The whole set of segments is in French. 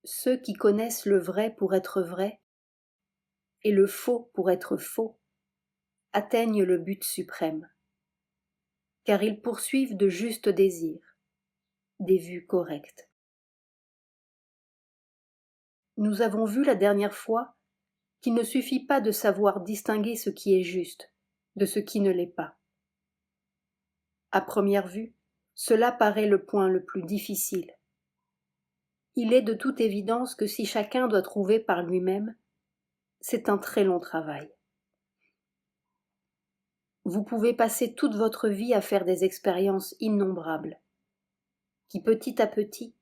Ceux qui connaissent le vrai pour être vrai et le faux pour être faux atteignent le but suprême, car ils poursuivent de justes désirs, des vues correctes. Nous avons vu la dernière fois qu'il ne suffit pas de savoir distinguer ce qui est juste de ce qui ne l'est pas. À première vue, cela paraît le point le plus difficile. Il est de toute évidence que si chacun doit trouver par lui-même, c'est un très long travail. Vous pouvez passer toute votre vie à faire des expériences innombrables, qui petit à petit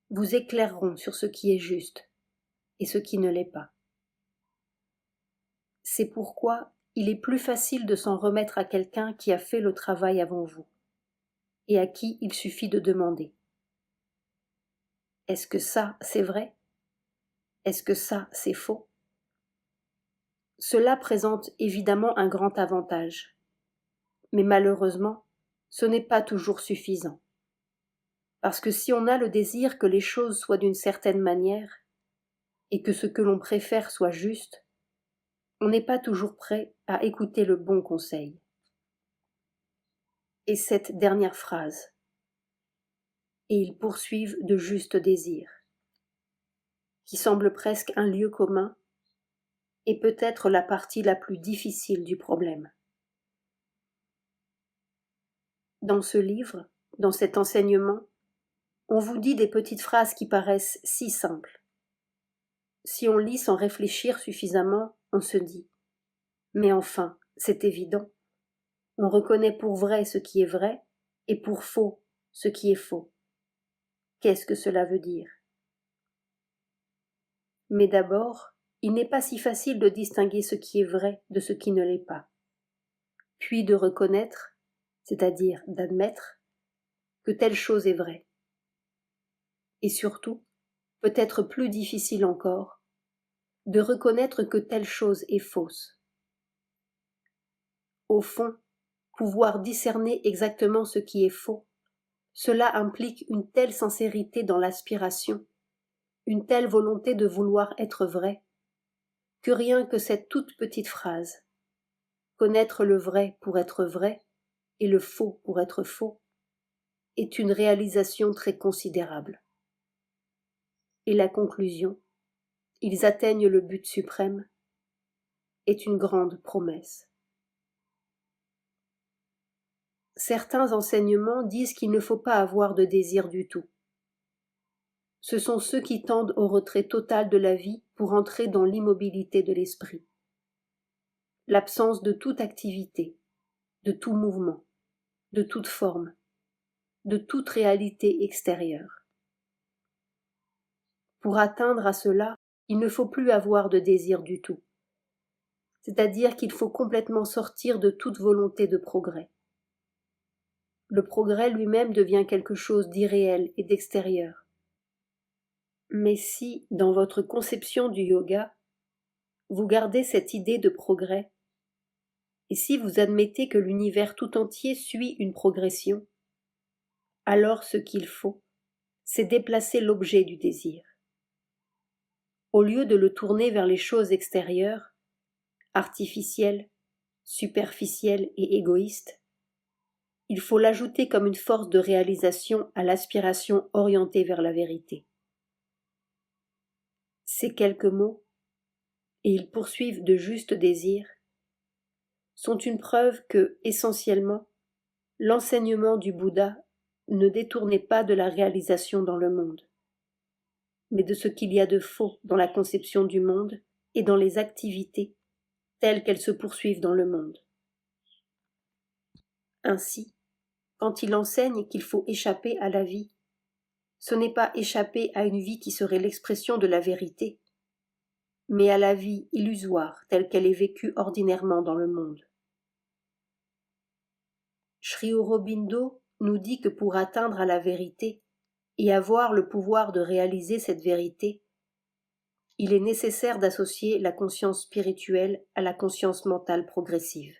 vous éclaireront sur ce qui est juste et ce qui ne l'est pas. C'est pourquoi il est plus facile de s'en remettre à quelqu'un qui a fait le travail avant vous, et à qui il suffit de demander. Est-ce que ça, c'est vrai? Est-ce que ça, c'est faux? Cela présente évidemment un grand avantage, mais malheureusement, ce n'est pas toujours suffisant. Parce que si on a le désir que les choses soient d'une certaine manière, et que ce que l'on préfère soit juste, on n'est pas toujours prêt à écouter le bon conseil. Et cette dernière phrase, et ils poursuivent de justes désirs, qui semble presque un lieu commun, est peut-être la partie la plus difficile du problème. Dans ce livre, dans cet enseignement, on vous dit des petites phrases qui paraissent si simples. Si on lit sans réfléchir suffisamment, on se dit « Mais enfin, c'est évident. On reconnaît pour vrai ce qui est vrai et pour faux ce qui est faux. Qu'est-ce que cela veut dire ?» Mais d'abord, il n'est pas si facile de distinguer ce qui est vrai de ce qui ne l'est pas, puis de reconnaître, c'est-à-dire d'admettre, que telle chose est vraie. Et surtout, peut-être plus difficile encore, de reconnaître que telle chose est fausse. Au fond, pouvoir discerner exactement ce qui est faux, cela implique une telle sincérité dans l'aspiration, une telle volonté de vouloir être vrai, que rien que cette toute petite phrase, connaître le vrai pour être vrai et le faux pour être faux, est une réalisation très considérable. Et la conclusion, ils atteignent le but suprême, est une grande promesse. Certains enseignements disent qu'il ne faut pas avoir de désir du tout. Ce sont ceux qui tendent au retrait total de la vie pour entrer dans l'immobilité de l'esprit. L'absence de toute activité, de tout mouvement, de toute forme, de toute réalité extérieure. Pour atteindre à cela, il ne faut plus avoir de désir du tout. C'est-à-dire qu'il faut complètement sortir de toute volonté de progrès. Le progrès lui-même devient quelque chose d'irréel et d'extérieur. Mais si, dans votre conception du yoga, vous gardez cette idée de progrès, et si vous admettez que l'univers tout entier suit une progression, alors ce qu'il faut, c'est déplacer l'objet du désir. Au lieu de le tourner vers les choses extérieures, artificielles, superficielles et égoïstes, il faut l'ajouter comme une force de réalisation à l'aspiration orientée vers la vérité. Ces quelques mots, et ils poursuivent de justes désirs, sont une preuve que, essentiellement, l'enseignement du Bouddha ne détournait pas de la réalisation dans le monde, mais de ce qu'il y a de faux dans la conception du monde et dans les activités telles qu'elles se poursuivent dans le monde. Ainsi, quand il enseigne qu'il faut échapper à la vie, ce n'est pas échapper à une vie qui serait l'expression de la vérité, mais à la vie illusoire telle qu'elle est vécue ordinairement dans le monde. Sri Aurobindo nous dit que pour atteindre à la vérité et avoir le pouvoir de réaliser cette vérité, il est nécessaire d'associer la conscience spirituelle à la conscience mentale progressive.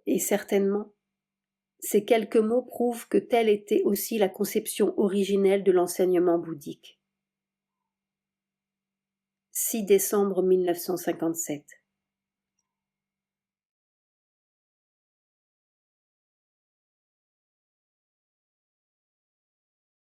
Et certainement, ces quelques mots prouvent que telle était aussi la conception originelle de l'enseignement bouddhique. 6 décembre 1957.